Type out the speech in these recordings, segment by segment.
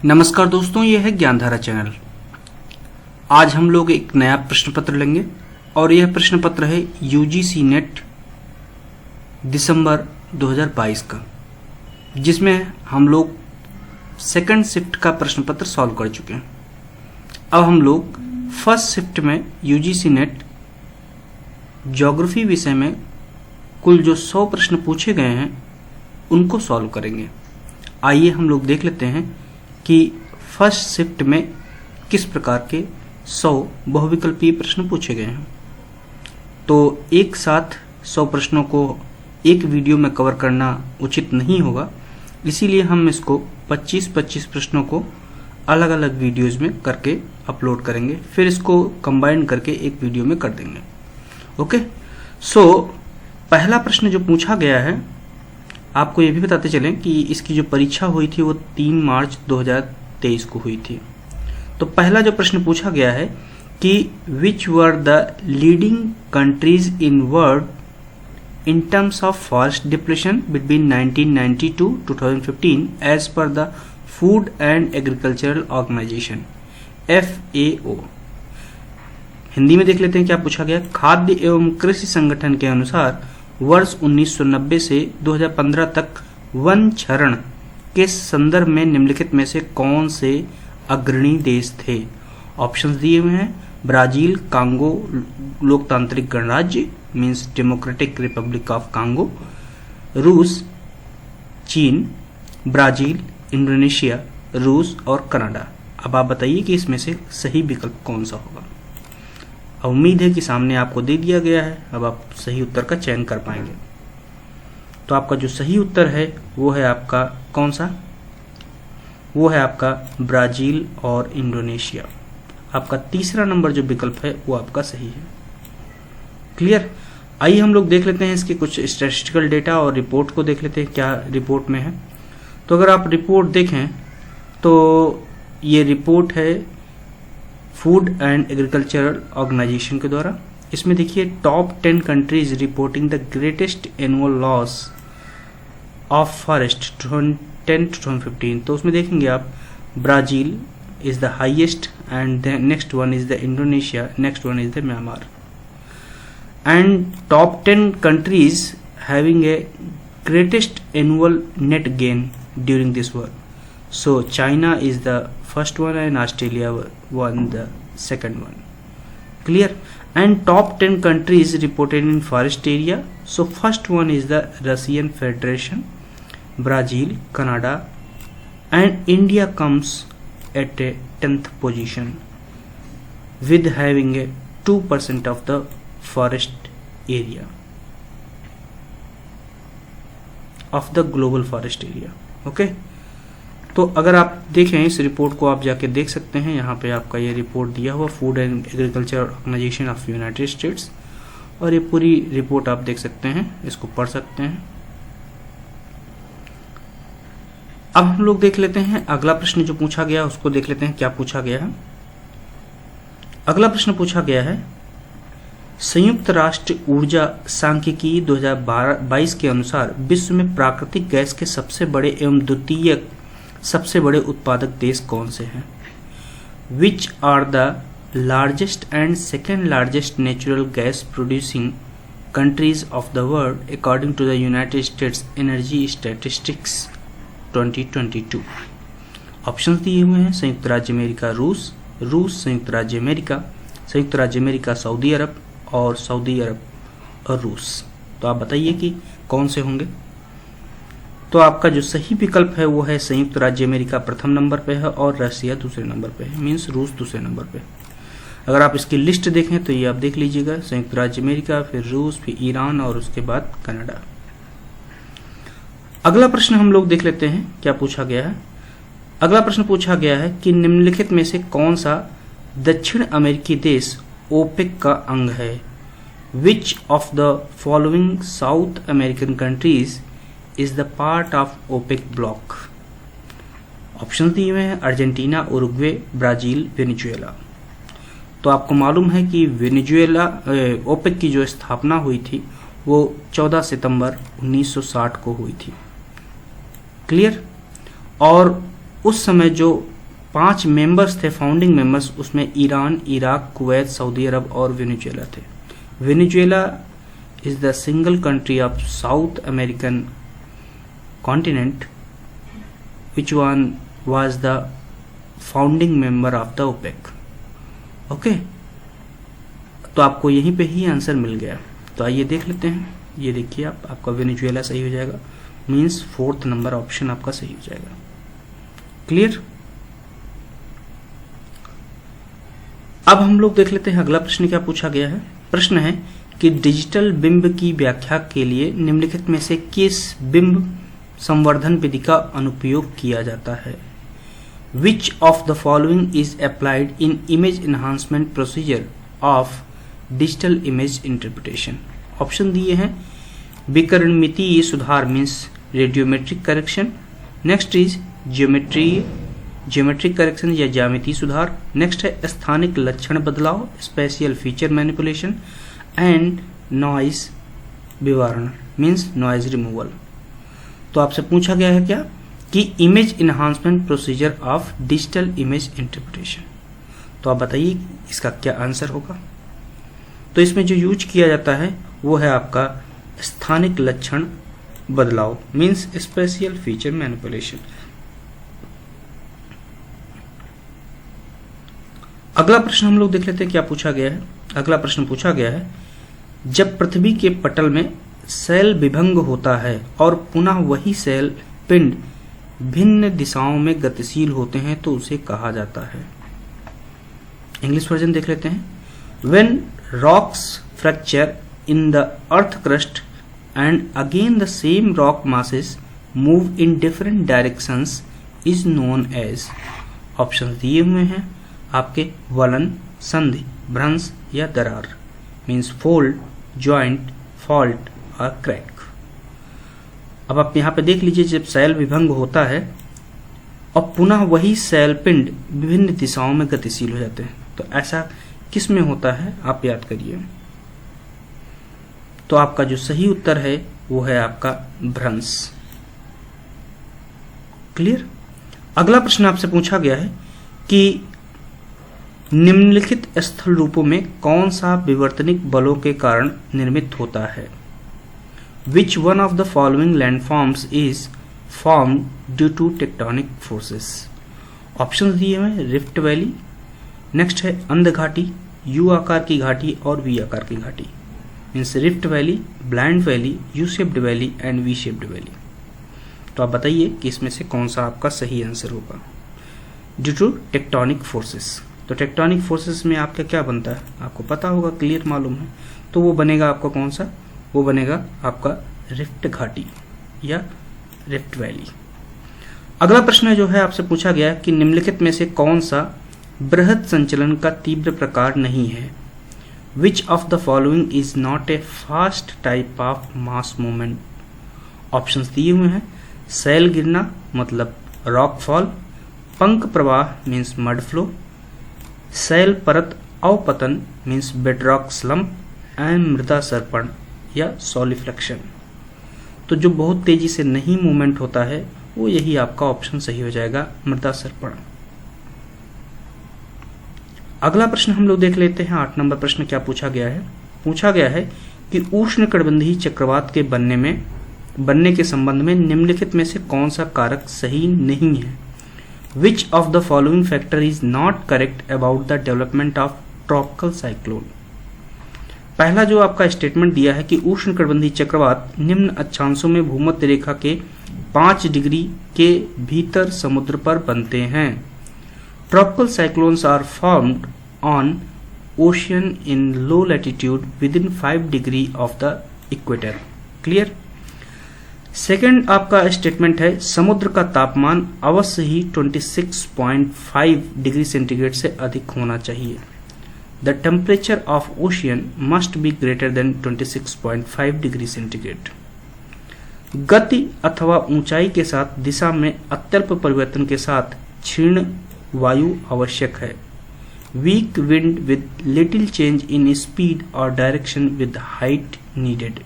नमस्कार दोस्तों, यह है ज्ञानधारा चैनल। आज हम लोग एक नया प्रश्न पत्र लेंगे और यह प्रश्न पत्र है यूजीसी नेट दिसंबर 2022 का, जिसमें हम लोग सेकंड शिफ्ट का प्रश्न पत्र सॉल्व कर चुके हैं। अब हम लोग फर्स्ट शिफ्ट में यूजीसी नेट ज्योग्राफी विषय में कुल जो 100 प्रश्न पूछे गए हैं उनको सॉल्व करेंगे। आइए हम लोग देख लेते हैं कि फर्स्ट शिफ्ट में किस प्रकार के 100 बहुविकल्पीय प्रश्न पूछे गए हैं। तो एक साथ 100 प्रश्नों को एक वीडियो में कवर करना उचित नहीं होगा, इसीलिए हम इसको 25-25 प्रश्नों को अलग अलग वीडियोज में करके अपलोड करेंगे, फिर इसको कंबाइन करके एक वीडियो में कर देंगे। ओके, सो पहला प्रश्न जो पूछा गया है, आपको ये भी बताते चलें कि इसकी जो परीक्षा हुई थी वो 3 मार्च 2023 को हुई थी। तो पहला जो प्रश्न पूछा गया है कि which were the leading countries in world in terms of forest depletion between 1992 to 2015 as per the food and agricultural organization FAO। Hindi में देख लेते हैं क्या पूछा गया। खाद्य एवं कृषि संगठन के अनुसार वर्ष 1990 से 2015 तक वन क्षरण के संदर्भ में निम्नलिखित में से कौन से अग्रणी देश थे। ऑप्शंस दिए हुए हैं। ब्राजील, कांगो लोकतांत्रिक गणराज्य means democratic Republic of Congo, रूस, चीन, ब्राजील, इंडोनेशिया, रूस और कनाडा। अब आप बताइए कि इसमें से सही विकल्प कौन सा होगा। उम्मीद है कि सामने आपको दे दिया गया है, अब आप सही उत्तर का चयन कर पाएंगे। तो आपका जो सही उत्तर है वो है आपका कौन सा, वो है आपका ब्राजील और इंडोनेशिया। आपका तीसरा नंबर जो विकल्प है वो आपका सही है। क्लियर। आइए हम लोग देख लेते हैं इसके कुछ स्टैटिस्टिकल डेटा और रिपोर्ट को देख लेते हैं क्या रिपोर्ट में है। तो अगर आप रिपोर्ट देखें तो ये रिपोर्ट है फूड एंड एग्रीकल्चरल ऑर्गेनाइजेशन के द्वारा। इसमें देखिए top 10 countries reporting the greatest annual loss of forest 2010 to 2015। तो उसमें देखेंगे आप Brazil is the highest and next one is the Indonesia, next one is the Myanmar. And top 10 countries having a greatest annual net gain during this work. So China is the first one and Australia won the second one. Clear. And top 10 countries reported in forest area. So first one is the Russian Federation, Brazil, Canada, and India comes at a 10th position with having a 2% of the forest area of the global forest area. Okay. तो अगर आप देखें इस report को, आप जाके देख सकते हैं, यहाँ पे आपका ये रिपोर्ट दिया हुआ food and agriculture organization of United States, और ये पूरी रिपोर्ट आप देख सकते हैं, इसको पढ़ सकते हैं। अब हम लोग देख लेते हैं अगला प्रश्न जो पूछा गया उसको देख लेते हैं क्या पूछा गया है। अगला प्रश्न पूछा गया है संयुक्त राष्ट्र ऊर्जा सांख्यिकी 2022 के अनुसार विश्व में प्राकृतिक गैस के सबसे बड़े एवं द्वितीय सबसे बड़े उत्पादक देश कौन से हैं। Which are the largest and second largest natural gas producing countries of the world according to the United States energy statistics 2022। Options दिए हुए हैं। संयुक्त राज्य अमेरिका रूस, संयुक्त राज्य अमेरिका सऊदी अरब, और सऊदी अरब और रूस। तो आप बताइए कि कौन से होंगे। तो आपका जो सही विकल्प है वो है संयुक्त राज्य अमेरिका प्रथम नंबर पे है और रशिया दूसरे नंबर पे है, मींस रूस दूसरे नंबर पे। अगर आप इसकी लिस्ट देखें तो ये आप देख लीजिएगा, संयुक्त राज्य अमेरिका, फिर रूस, फिर ईरान और उसके बाद कनाडा। अगला प्रश्न हम लोग देख लेते हैं क्या पूछा गया है। अगला प्रश्न पूछा गया है कि निम्नलिखित में से कौन सा दक्षिण अमेरिकी देश ओपेक का अंग है। Which of the following South American countries is the part of OPEC bloc. Option दिए हुए हैं अर्जेंटीना, उरुग्वे, ब्राजील, वेनेजुएला। तो आपको मालूम है कि वेनेजुएला ओपेक की जो स्थापना हुई थी वो 14 सितंबर 1960 को हुई थी। क्लियर। और उस समय जो 5 मेंबर्स थे, फाउंडिंग मेंबर्स, उसमें ईरान, इराक, कुवैत, सऊदी अरब और वेनेजुएला थे। Venezuela is the single country of south American continent which one was the founding member of the OPEC. Okay, तो आपको यहीं पे ही आंसर मिल गया। तो आइए देख लेते हैं। ये देखिए आपका वेनेजुएला सही हो जाएगा, मीन्स 4th नंबर ऑप्शन आपका सही हो जाएगा। क्लियर। अब हम लोग देख लेते हैं अगला प्रश्न क्या पूछा गया है। प्रश्न है कि डिजिटल बिंब की व्याख्या के लिए निम्नलिखित में से किस बिंब संवर्धन विधि का अनुप्रयोग किया जाता है। Which of the following is applied in image enhancement procedure of digital image interpretation? Option दिए हैं विकरणमितीय सुधार means radiometric correction, next is geometric correction या ज्यामितीय सुधार, नेक्स्ट है स्थानिक लक्षण बदलाव spatial feature manipulation, and noise विवरण मीन्स नॉइज रिमूवल। तो आपसे पूछा गया है क्या कि image enhancement procedure of digital image interpretation. तो आप बताइए इसका क्या आंसर होगा। तो इसमें जो यूज किया जाता है वो है आपका स्थानिक लक्षण बदलाव मीन्स स्पेशियल फीचर मैनिपुलेशन। अगला प्रश्न हम लोग देख लेते हैं क्या पूछा गया है। अगला प्रश्न पूछा गया है जब पृथ्वी के पटल में सेल विभंग होता है और पुनः वही सेल पिंड भिन्न दिशाओं में गतिशील होते हैं तो उसे कहा जाता है। इंग्लिश वर्जन देख लेते हैं। When rocks fracture in the earth crust and again the same rock masses move in different directions is known as. Option दिए हुए हैं आपके वलन, संधि, भ्रंश या दरार मीन्स फोल्ड, ज्वाइंट, फॉल्ट और क्रैक। अब आप यहाँ पे देख लीजिए जब सेल विभंग होता है और पुनः वही सेल पिंड विभिन्न दिशाओं में गतिशील हो जाते हैं तो ऐसा किस में होता है आप याद करिए। तो आपका जो सही उत्तर है वो है आपका भ्रंश। क्लियर। अगला प्रश्न आपसे पूछा गया है कि निम्नलिखित स्थल रूपों में कौन सा विवर्तनिक बलों के कारण निर्मित होता है। Which one of the following landforms is formed due to tectonic forces? Option दिए हुए हैं रिफ्ट वैली, नेक्स्ट है अंध घाटी, यू आकार की घाटी और वी आकार की घाटी means rift valley, blind valley, U shaped valley and V shaped valley. तो आप बताइए कि इसमें से कौन सा आपका सही आंसर होगा। Due to tectonic forces. तो टेक्टोनिक फोर्सेस में आपका क्या बनता है आपको पता होगा, क्लियर मालूम है। तो वो बनेगा आपका कौन सा, वो बनेगा आपका रिफ्ट घाटी या रिफ्ट वैली। अगला प्रश्न जो है आपसे पूछा गया कि निम्नलिखित में से कौन सा बृहद संचलन का तीव्र प्रकार नहीं है। Which of the following is not a fast type of mass movement. Options दिए हुए हैं सेल गिरना मतलब रॉक फॉल, पंख प्रवाह मीन्स मड फ्लो, सेल परत अवपतन मीन्स बेडरॉक स्लम्प एंड मृदा सर्पण या सॉलिफ्लेक्शन। तो जो बहुत तेजी से नहीं मूवमेंट होता है वो यही आपका ऑप्शन सही हो जाएगा, मृदा सर्पण। अगला प्रश्न हम लोग देख लेते हैं 8 नंबर प्रश्न क्या पूछा गया है। पूछा गया है कि उष्णकटिबंधीय चक्रवात के बनने के संबंध में निम्नलिखित में से कौन सा कारक सही नहीं है। Which of the following factor is not correct about the development of tropical cyclone. पहला जो आपका स्टेटमेंट दिया है कि उष्णकटिबंधीय चक्रवात निम्न अक्षांशों में भूमध्य रेखा के 5 डिग्री के भीतर समुद्र पर बनते हैं। Tropical cyclones are formed on ocean in low latitude within 5 degree of the equator. Clear. Second आपका स्टेटमेंट है समुद्र का तापमान अवश्य ही 26.5 डिग्री सेंटीग्रेड से अधिक होना चाहिए। The temperature of ocean must be greater than 26.5 degree centigrade. गति अथवा ऊंचाई के साथ दिशा में अत्यल्प परिवर्तन के साथ क्षीण वायु आवश्यक है। Weak wind with little change in speed और डायरेक्शन विद हाइट नीडेड।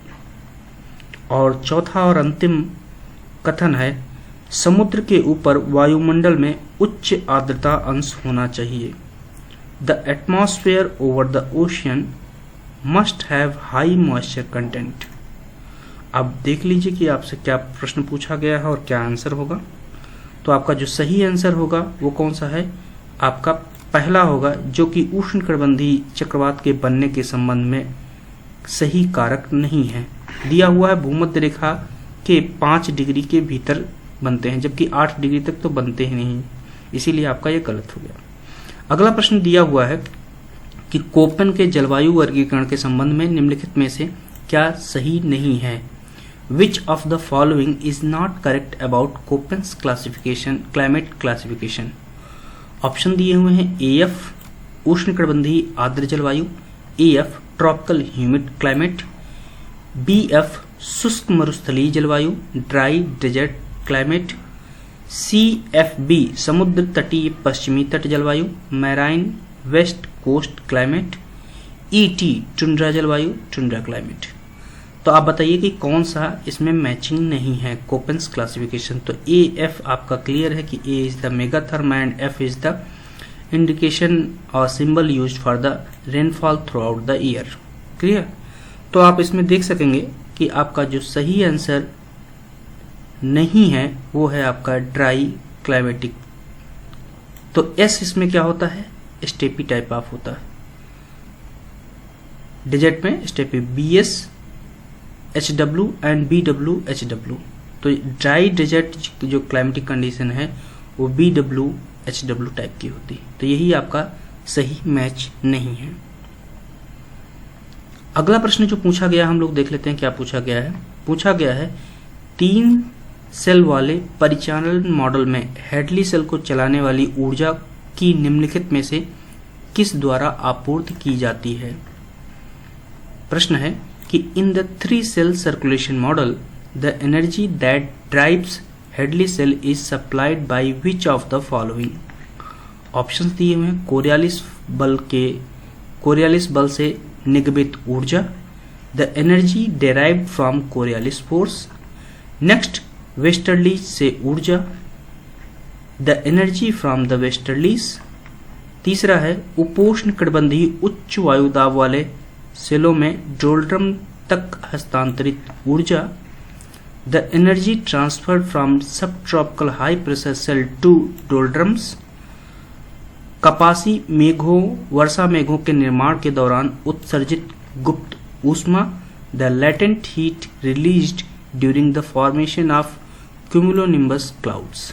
और चौथा और अंतिम कथन है समुद्र के ऊपर वायुमंडल में उच्च आर्द्रता अंश होना चाहिए। The atmosphere over the ocean must have high moisture content. अब देख लीजिए कि आपसे क्या प्रश्न पूछा गया है और क्या आंसर होगा। तो आपका जो सही आंसर होगा वो कौन सा है, आपका पहला होगा, जो कि उष्णकटिबंधीय चक्रवात के बनने के संबंध में सही कारक नहीं है। दिया हुआ है भूमध्य रेखा के 5 डिग्री के भीतर बनते हैं, जबकि 8 डिग्री तक तो बनते ही नहीं, इसीलिए आपका ये गलत हो गया। अगला प्रश्न दिया हुआ है कि कोपेन के जलवायु वर्गीकरण के संबंध में निम्नलिखित में से क्या सही नहीं है। Which of the following is not correct about Köppen's classification, climate classification? Option दिए हुए हैं AF उष्णकटिबंधीय आर्द्र जलवायु, AF tropical humid climate, BF शुष्क मरुस्थलीय जलवायु ड्राई डेजर्ट क्लाइमेट, CFB समुद्र तटीय पश्चिमी तट जलवायु marine west coast climate, ET tundra जलवायु टुंड्रा क्लाइमेट। तो आप बताइए कि कौन सा इसमें मैचिंग नहीं है कोपेन्स क्लासिफिकेशन। तो AF आपका क्लियर है कि A is the megatherm and F is the indication और symbol used for the rainfall throughout the year. Clear. तो आप इसमें देख सकेंगे कि आपका जो सही आंसर नहीं है वो है आपका ड्राई क्लाइमेटिक। तो S इसमें क्या होता है, स्टेपी टाइप ऑफ होता है। डेजर्ट में steppe BS HW and BW HW। तो ड्राई डेजर्ट जो क्लाइमेटिक कंडीशन है वो BW HW टाइप की होती है। तो यही आपका सही मैच नहीं है। अगला प्रश्न जो पूछा गया हम लोग देख लेते हैं क्या पूछा गया है। पूछा गया है 3 सेल वाले परिचालन मॉडल में हेडली सेल को चलाने वाली ऊर्जा की निम्नलिखित में से किस द्वारा आपूर्ति की जाती है। प्रश्न है कि in the 3 cell circulation model the energy that drives Hadley cell is supplied by which of the following? Options दिए हुए हैं कोरियालिस बल से निगमित ऊर्जा, the energy derived from Coriolis force, next westerlies से ऊर्जा, the energy from the westerlies, तीसरा है उपोष्ण कटिबंधीय उच्च वायु दाब वाले सेलों में डोल्ड्रम तक हस्तांतरित ऊर्जा, the energy transferred from subtropical high pressure cell to doldrums, कपासी मेघों वर्षा मेघों के निर्माण के दौरान उत्सर्जित गुप्त ऊष्मा, the latent heat released during the formation of cumulonimbus clouds.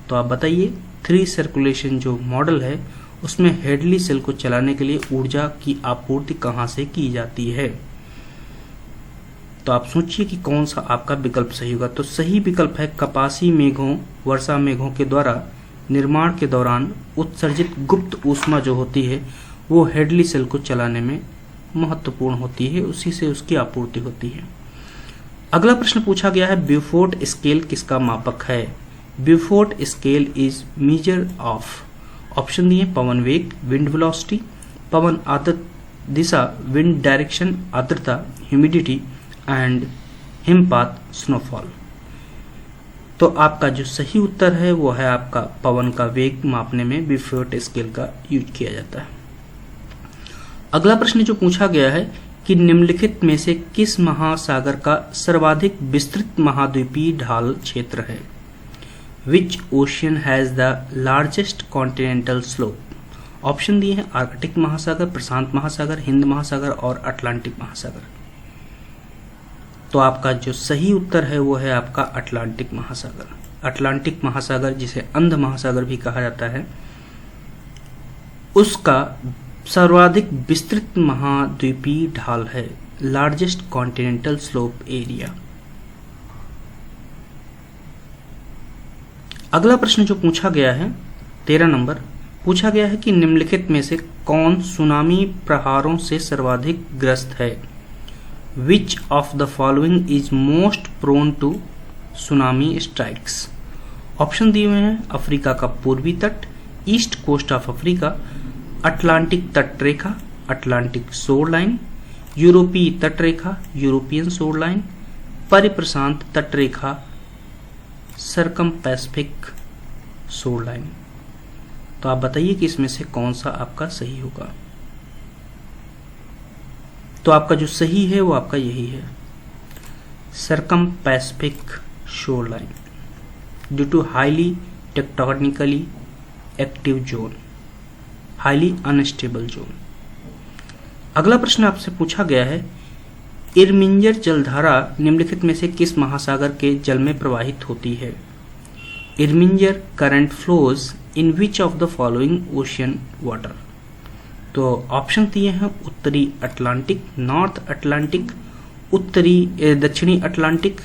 तो आप बताइए 3 सर्कुलेशन जो मॉडल है उसमें हेडली सेल को चलाने के लिए ऊर्जा की आपूर्ति कहां से की जाती है। तो आप सोचिए कि कौन सा आपका विकल्प सही होगा। तो सही विकल्प है कपासी मेघों वर्षा मेघों के द्वारा निर्माण के दौरान उत्सर्जित गुप्त ऊष्मा जो होती है वो हेडली सेल को चलाने में महत्वपूर्ण होती है, उसी से उसकी आपूर्ति होती है। अगला प्रश्न पूछा गया है ब्यूफोर्ट स्केल किसका मापक है। Beaufort scale is measure of, option दिए पवन वेग विंड वेलोसिटी, पवन आर्द्रता दिशा विंड डायरेक्शन आर्द्रता ह्यूमिडिटी एंड हिमपात स्नोफॉल। तो आपका जो सही उत्तर है वो है आपका पवन का वेग मापने में ब्यूफोर्ट स्केल का यूज किया जाता है। अगला प्रश्न जो पूछा गया है कि निम्नलिखित में से किस महासागर का सर्वाधिक विस्तृत महाद्वीपीय ढाल क्षेत्र है। Which ocean has the largest continental slope? Option दिए हैं आर्कटिक महासागर, प्रशांत महासागर, हिंद महासागर और अटलांटिक महासागर। तो आपका जो सही उत्तर है वो है आपका अटलांटिक महासागर। अटलांटिक महासागर जिसे अंध महासागर भी कहा जाता है उसका सर्वाधिक विस्तृत महाद्वीपीय ढाल है, लार्जेस्ट कॉन्टिनेंटल स्लोप एरिया। अगला प्रश्न जो पूछा गया है 13 नंबर पूछा गया है कि निम्नलिखित में से कौन सुनामी प्रहारों से सर्वाधिक ग्रस्त है। Which of the following is most prone to tsunami strikes. Option दिए हुए हैं अफ्रीका का पूर्वी तट, east coast of Africa, Atlantic तट रेखा, अटलांटिक शोर लाइन, यूरोपीय तट रेखा, यूरोपियन शोर लाइन, परिप्रशांत तट रेखा, सरकमपैसिफिक शोर लाइन। तो आप बताइए कि इसमें से कौन सा आपका सही होगा। तो आपका जो सही है वो आपका यही है, circumpacific shoreline due to highly tectonically active zone, highly unstable zone. अगला प्रश्न आपसे पूछा गया है, इरमिंजर जलधारा निम्नलिखित में से किस महासागर के जल में प्रवाहित होती है? Irminger current flows in which of the following ocean water? तो ऑप्शन दिए हैं उत्तरी अटलांटिक, नॉर्थ अटलांटिक, दक्षिणी अटलांटिक,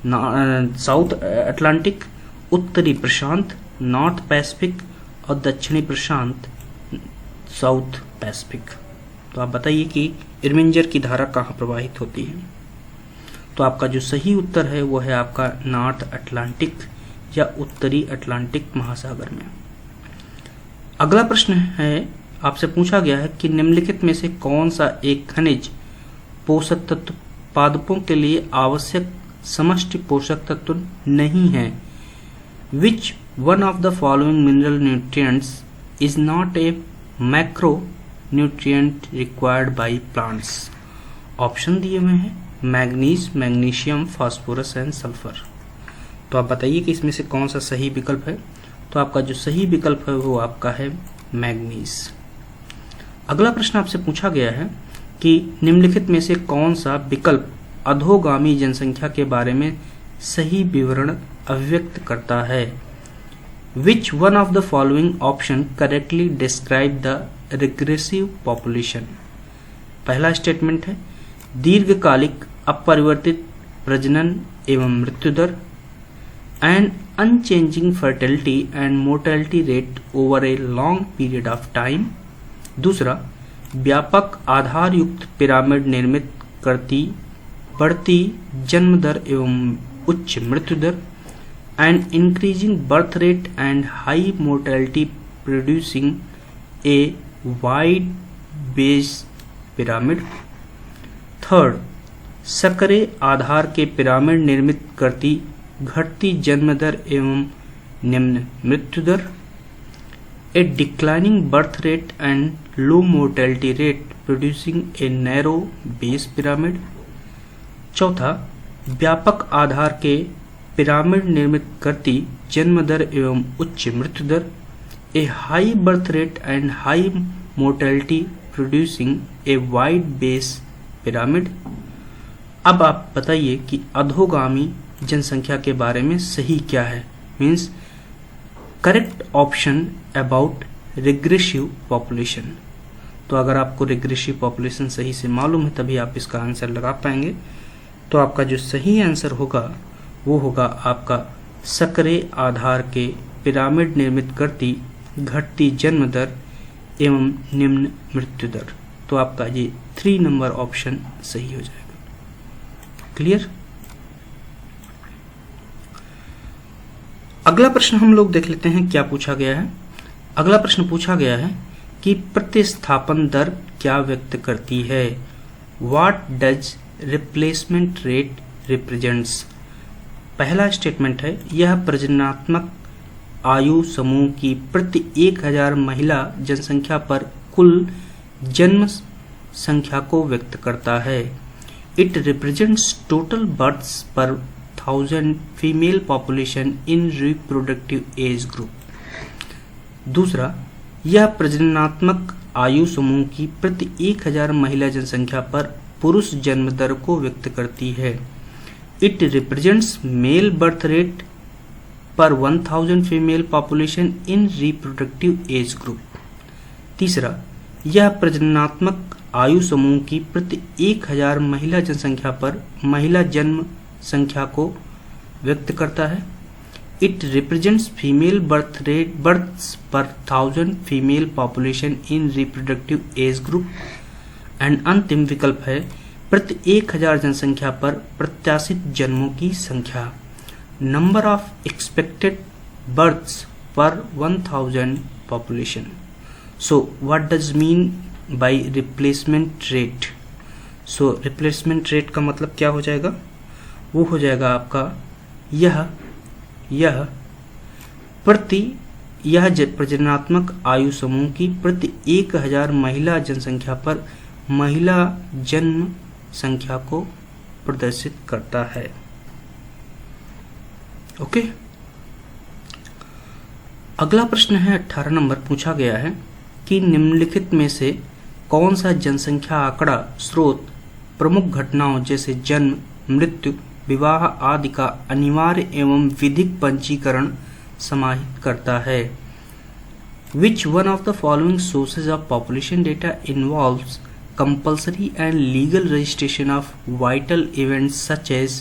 साउथ अटलांटिक, उत्तरी प्रशांत नॉर्थ पैसिफिक और दक्षिणी प्रशांत साउथ पैसिफिक। तो आप बताइए कि इरमिंजर की धारा कहाँ प्रवाहित होती है? तो आपका जो सही उत्तर है वो है आपका नॉर्थ अटलांटिक या उत्तरी अटलांटिक महासागर में। अगला प्रश्न है, आपसे पूछा गया है कि निम्नलिखित में से कौन सा एक खनिज पोषक तत्व पादपों के लिए आवश्यक समष्टि पोषक तत्व नहीं है? Which one of the following mineral nutrients is not a macro nutrient required by plants? Option दिए हुए हैं manganese, magnesium, phosphorus and sulphur. तो आप बताइए कि इसमें से कौन सा सही विकल्प है? तो आपका जो सही विकल्प है वो आपका है मैग्नीज। अगला प्रश्न आपसे पूछा गया है कि निम्नलिखित में से कौन सा विकल्प अधोगामी जनसंख्या के बारे में सही विवरण अभिव्यक्त करता है? Which one of the following option correctly describe the regressive population? पहला स्टेटमेंट है, दीर्घकालिक अपरिवर्तित प्रजनन एवं मृत्यु दर, and unchanging fertility and mortality rate over a long period of time. दूसरा, व्यापक आधार युक्त पिरामिड निर्मित करती बढ़ती जन्म दर एवं उच्च मृत्यु दर, and increasing birth rate and high mortality producing a wide base pyramid. Third, सकरे आधार के पिरामिड निर्मित करती घटती जन्म दर एवं निम्न मृत्यु दर, a declining birth rate and low mortality rate producing a narrow base pyramid. चौथा, व्यापक आधार के पिरामिड निर्मित करती जन्म दर एवं उच्च मृत्यु दर, a high birth rate and high mortality producing a wide base pyramid. अब आप बताइए कि अधोगामी जनसंख्या के बारे में सही क्या है, means correct option about regressive population. तो अगर आपको रिग्रेसिव पॉपुलेशन सही से मालूम है तभी आप इसका आंसर लगा पाएंगे। तो आपका जो सही आंसर होगा वो होगा आपका सकरे आधार के पिरामिड निर्मित करती घटती जन्म दर एवं निम्न मृत्यु दर। तो आपका ये 3 नंबर ऑप्शन सही हो जाएगा। क्लियर? अगला प्रश्न हम लोग देख लेते हैं क्या पूछा गया है। अगला प्रश्न पूछा गया है कि प्रतिस्थापन दर क्या व्यक्त करती है? What does replacement rate represents? पहला स्टेटमेंट है, यह प्रजननात्मक आयु समूह की प्रति 1000 महिला जनसंख्या पर कुल जन्म संख्या को व्यक्त करता है। इट रिप्रेजेंट्स टोटल बर्थ्स पर 1000 female population in reproductive age group. दूसरा, यह प्रजननात्मक आयु समूह की प्रति 1000 महिला जनसंख्या पर पुरुष जन्म दर को व्यक्त करती है। It represents male birth rate per 1000 female population in reproductive age group. तीसरा, यह प्रजननात्मक आयु समूह की प्रति 1000 महिला जनसंख्या पर महिला जन्म संख्या को व्यक्त करता है। इट रिप्रेजेंट्स फीमेल बर्थ्स पर 1000 female population in reproductive age group. And अंतिम विकल्प है, प्रति 1000 जनसंख्या पर प्रत्याशित जन्मों की संख्या, नंबर ऑफ एक्सपेक्टेड बर्थ्स पर 1000 population. So what does mean by replacement rate? So replacement rate का मतलब क्या हो जाएगा? वो हो जाएगा आपका, यह यह प्रजननात्मक आयु समूह की प्रति 1000 महिला जनसंख्या पर महिला जन्म संख्या को प्रदर्शित करता है। ओके, अगला प्रश्न है 18 नंबर। पूछा गया है कि निम्नलिखित में से कौन सा जनसंख्या आंकड़ा स्रोत प्रमुख घटनाओं जैसे जन्म, मृत्यु, विवाह आदि का अनिवार्य एवं विधिक पंजीकरण समाहित करता है। Which one of the following sources of population data involves compulsory and legal registration of vital events such as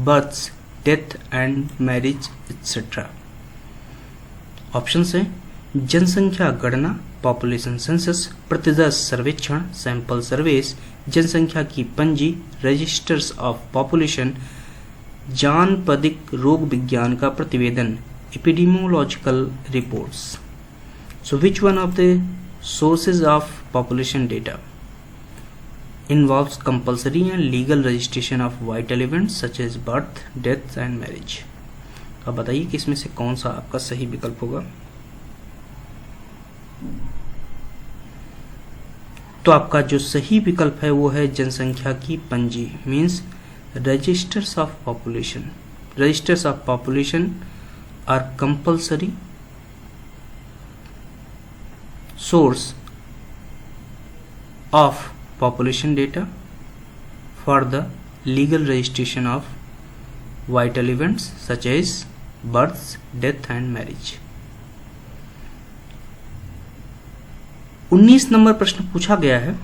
births, death and marriage etc. Options हैं जनसंख्या गणना पॉपुलेशन सेंसस, प्रतिदर्श सर्वेक्षण सैंपल सर्वेस, जनसंख्या की पंजी रजिस्टर्स ऑफ पॉपुलेशन, जानपदिक रोग विज्ञान का प्रतिवेदन epidemiological reports. So which one of the sources of population data involves compulsory and legal registration of vital events such as birth, death and marriage? अब बताइए कि इसमें से कौन सा आपका सही विकल्प होगा। तो आपका जो सही विकल्प है वो है जनसंख्या की पंजी, means registers of population. Registers of population are compulsory source of population data for the legal registration of vital events such as births, death and marriage. 19 number प्रश्न पूछा गया है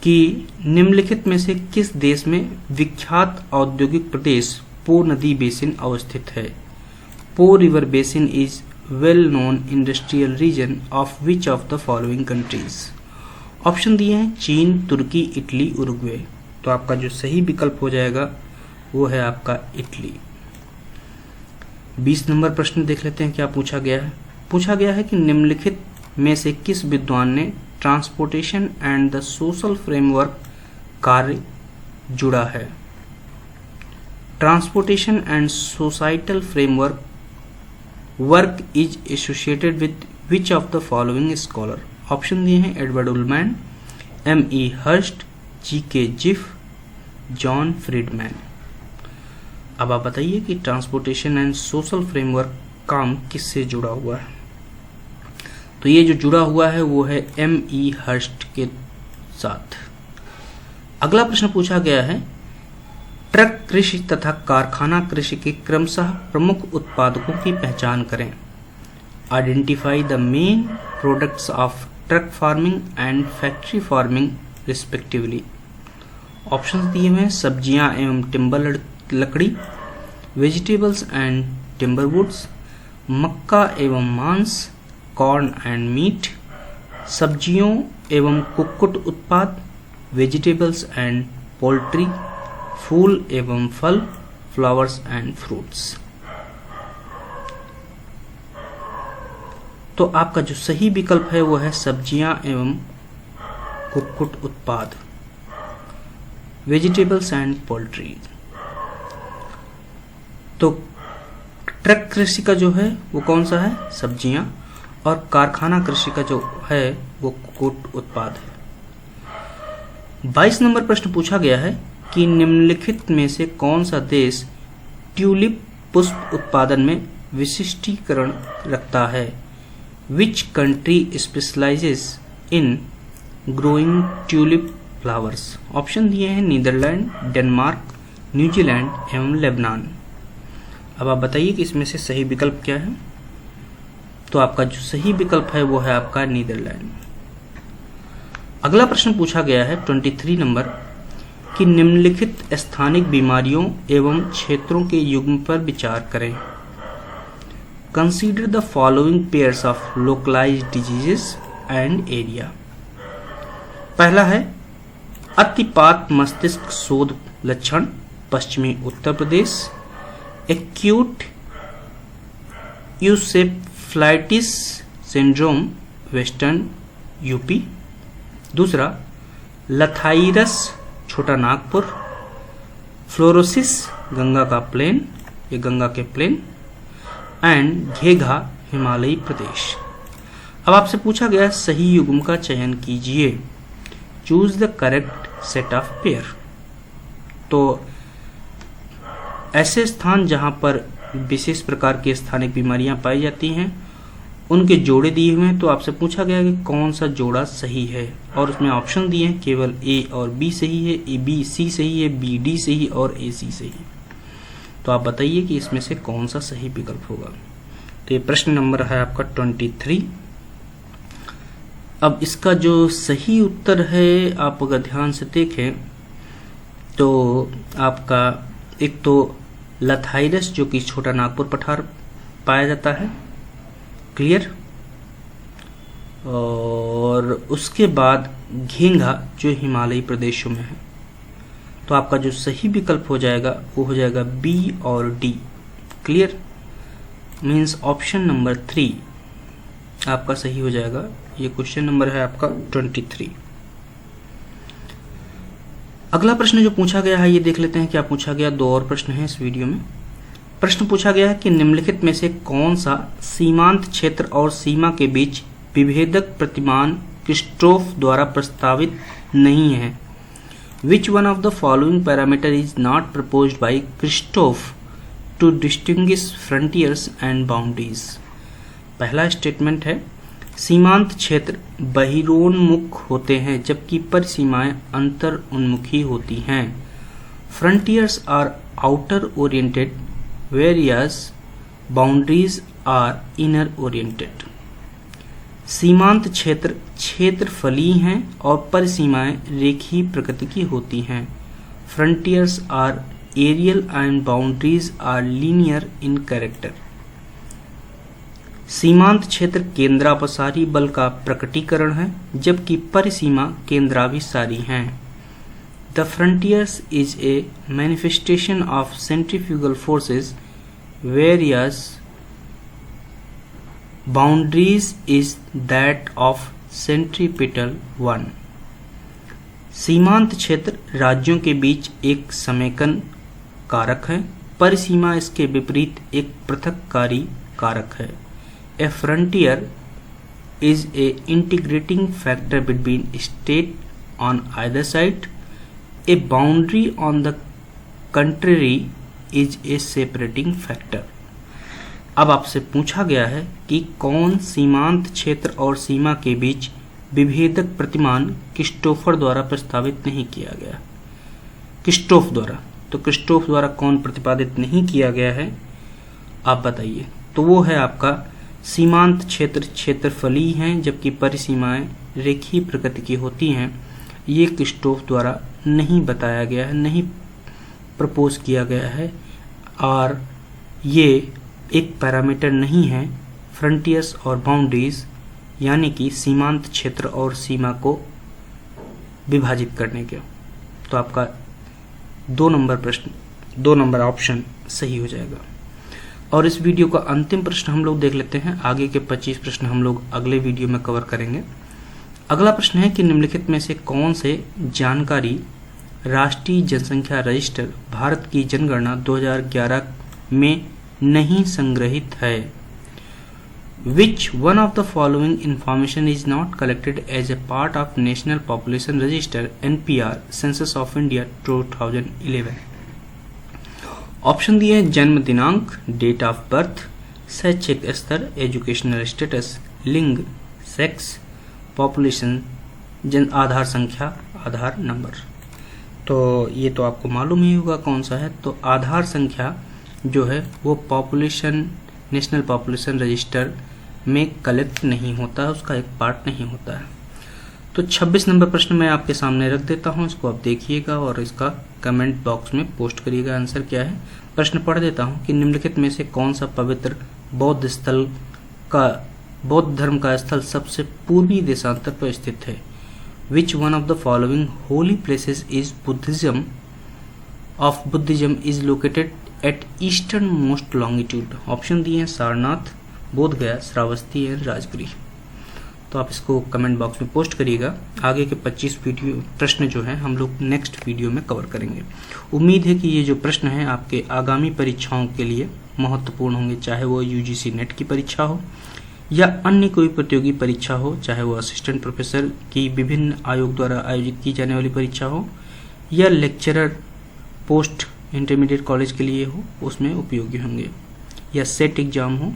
कि निम्नलिखित में से किस देश में विख्यात औद्योगिक प्रदेश पो नदी बेसिन अवस्थित है। Po river basin is well known industrial region of which of the following countries? Option दिए हैं चीन, तुर्की, इटली, उरुग्वे। तो आपका जो सही विकल्प हो जाएगा वो है आपका इटली। 20 नंबर प्रश्न देख लेते हैं क्या पूछा गया है। पूछा गया है कि निम्नलिखित में से किस विद्वान ने transportation and the social framework कार्य जुड़ा है। Transportation and societal framework work is associated with which of the following scholar. Option दिए हैं Edward Ullman, M.E. Hurst, G.K. Zipf, John Friedmann. अब आप बताइए कि ट्रांसपोर्टेशन एंड सोशल फ्रेमवर्क काम किससे जुड़ा हुआ है। तो ये जो जुड़ा हुआ है वो है M.E. हर्स्ट के साथ। अगला प्रश्न पूछा गया है ट्रक कृषि तथा कारखाना कृषि के क्रमशः प्रमुख उत्पादकों की पहचान करें। Identify the main products of truck farming and factory farming respectively. Options दिए हुए हैं सब्जियां एवं टिम्बर लकड़ी, वेजिटेबल्स एंड टिम्बर वुड्स, मक्का एवं मांस, कॉर्न एंड मीट, सब्जियों एवं कुक्कुट उत्पाद, वेजिटेबल्स एंड पोल्ट्री, फूल एवं फल, फ्लावर्स एंड फ्रूट्स। तो आपका जो सही विकल्प है वो है सब्जियां एवं कुक्कुट उत्पाद, वेजिटेबल्स एंड पोल्ट्री। तो ट्रक कृषि का जो है वो कौन सा है, सब्जियां, और कारखाना कृषि का जो है वो कुक्कुट उत्पाद है। 22 नंबर प्रश्न पूछा गया है कि निम्नलिखित में से कौन सा देश ट्यूलिप पुष्प उत्पादन में विशिष्टीकरण रखता है। Which country specialises in growing tulip flowers. Option दिए हैं नीदरलैंड, डेनमार्क, न्यूजीलैंड एवं लेबनान। अब आप बताइए कि इसमें से सही विकल्प क्या है। तो आपका जो सही विकल्प है वो है आपका नीदरलैंड। अगला प्रश्न पूछा गया है 23 नंबर कि निम्नलिखित स्थानिक बीमारियों एवं क्षेत्रों के युग्म पर विचार करें। Consider the following pairs of localized diseases and area. पहला है अतिपात मस्तिष्क शोध लक्षण पश्चिमी Uttar Pradesh, acute encephalitis syndrome western UP. दूसरा लथाइरस छोटा नागपुर, फ्लोरोसिस गंगा का प्लेन, ये गंगा के प्लेन, एंड घेघा हिमालयी प्रदेश। अब आपसे पूछा गया सही युग्म का चयन कीजिए, choose the correct set of pair. तो ऐसे स्थान जहां पर विशेष प्रकार की स्थानिक बीमारियां पाई जाती हैं उनके जोड़े दिए हुए हैं। तो आपसे पूछा गया कि कौन सा जोड़ा सही है, और उसमें ऑप्शन दिए हैं केवल ए और बी सही है, ए बी सी सही है, बी डी सही और ए सी सही है। तो आप बताइए कि इसमें से कौन सा सही विकल्प होगा। तो ये प्रश्न नंबर है आपका 23। अब इसका जो सही उत्तर है, आप अगर ध्यान से देखें तो आपका एक तो लथाइरस जो कि छोटा नागपुर पठार पाया जाता है, क्लियर, और उसके बाद घेंघा जो हिमालयी प्रदेशों में है। तो आपका जो सही विकल्प हो जाएगा वो हो जाएगा बी और D, clear, means option number 3 आपका सही हो जाएगा। ये क्वेश्चन नंबर है आपका 23। अगला प्रश्न जो पूछा गया है ये देख लेते हैं क्या पूछा गया। 2 और प्रश्न हैं इस वीडियो में। प्रश्न पूछा गया है कि निम्नलिखित में से कौन सा सीमांत क्षेत्र और सीमा के बीच विभेदक प्रतिमान क्रिस्टोफ द्वारा प्रस्तावित नहीं है। Which one of the following parameter is not proposed by Kristof to distinguish frontiers and boundaries. पहला स्टेटमेंट है सीमांत क्षेत्र बहिरोन्मुख होते हैं जबकि परिसीमाएं अंतर उन्मुखी होती हैं। Frontiers are outer oriented whereas boundaries are inner oriented। सीमांत क्षेत्र क्षेत्रफली हैं और परिसीमाएं रेखीय प्रकृति की होती हैं। Frontiers are areal and boundaries are linear in character. सीमांत क्षेत्र केंद्रापसारी बल का प्रकटीकरण है जबकि परिसीमा केंद्राभिसारी हैं। The frontiers is a manifestation of centrifugal forces, whereas boundaries is that of centripetal one। सीमांत क्षेत्र राज्यों के बीच एक समेकन कारक है, परिसीमा इसके विपरीत एक पृथककारी कारक है। A frontier is a integrating factor between state on either side। A boundary on the contrary is a separating factor। अब आपसे पूछा गया है कि कौन सीमांत क्षेत्र और सीमा के बीच विभेदक प्रतिमान क्रिस्टोफर द्वारा प्रस्तावित नहीं किया गया। क्रिस्टोफ द्वारा, तो क्रिस्टोफ द्वारा कौन प्रतिपादित नहीं किया गया है आप बताइए। तो वो है आपका सीमांत क्षेत्र क्षेत्रफली हैं जबकि परिसीमाएं रेखीय प्रकृति की होती हैं। ये क्रिस्टोफ द्वारा नहीं बताया गया है, नहीं प्रपोज किया गया है, और ये एक पैरामीटर नहीं है फ्रंटियर्स और बाउंड्रीज, यानी कि सीमांत क्षेत्र और सीमा को विभाजित करने के। तो आपका 2 नंबर प्रश्न, 2 नंबर ऑप्शन सही हो जाएगा। और इस वीडियो का अंतिम प्रश्न हम लोग देख लेते हैं। आगे के 25 प्रश्न हम लोग अगले वीडियो में कवर करेंगे। अगला प्रश्न है कि निम्नलिखित में से कौन से जानकारी राष्ट्रीय जनसंख्या रजिस्टर भारत की जनगणना 2011 में नहीं संग्रहित है। Which one of the following information is not collected as a part of National Population Register (NPR) Census of India 2011? Option दिए हैं जन्म दिनांक, डेट ऑफ बर्थ, शैक्षिक स्तर, एजुकेशनल स्टेटस, लिंग, सेक्स, पॉपुलेशन, जन आधार संख्या, आधार नंबर। तो ये तो आपको मालूम ही होगा कौन सा है। तो आधार संख्या जो है वो पॉपुलेशन, नेशनल पॉपुलेशन रजिस्टर में कलेक्ट नहीं होता है, उसका एक पार्ट नहीं होता है। तो 26 नंबर प्रश्न मैं आपके सामने रख देता हूं, इसको आप देखिएगा और इसका कमेंट बॉक्स में पोस्ट करिएगा आंसर क्या है। प्रश्न पढ़ देता हूं कि निम्नलिखित में से कौन सा पवित्र बौद्ध धर्म का स्थल सबसे पूर्वी देशांतर पर स्थित है। Which one of the following Holi places is Buddhism is located at eastern most longitude. Option दिए हैं सारनाथ, बोधगया, श्रावस्ती एंड राजगिरी। तो आप इसको कमेंट बॉक्स में पोस्ट करिएगा। आगे के 25 वीडियो प्रश्न जो हैं हम लोग नेक्स्ट वीडियो में कवर करेंगे। उम्मीद है कि ये जो प्रश्न हैं आपके आगामी परीक्षाओं के लिए महत्वपूर्ण होंगे, चाहे वो यूजीसी नेट की परीक्षा हो या अन्य कोई प्रतियोगी परीक्षा हो, चाहे वो असिस्टेंट प्रोफेसर की विभिन्न आयोग द्वारा आयोजित की जाने वाली परीक्षा हो या लेक्चरर पोस्ट इंटरमीडिएट कॉलेज के लिए हो, उसमें उपयोगी होंगे, या सेट एग्जाम हो।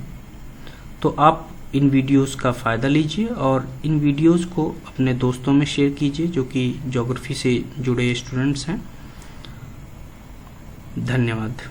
तो आप इन वीडियोस का फ़ायदा लीजिए और इन वीडियोस को अपने दोस्तों में शेयर कीजिए जो कि ज्योग्राफी से जुड़े स्टूडेंट्स हैं। धन्यवाद।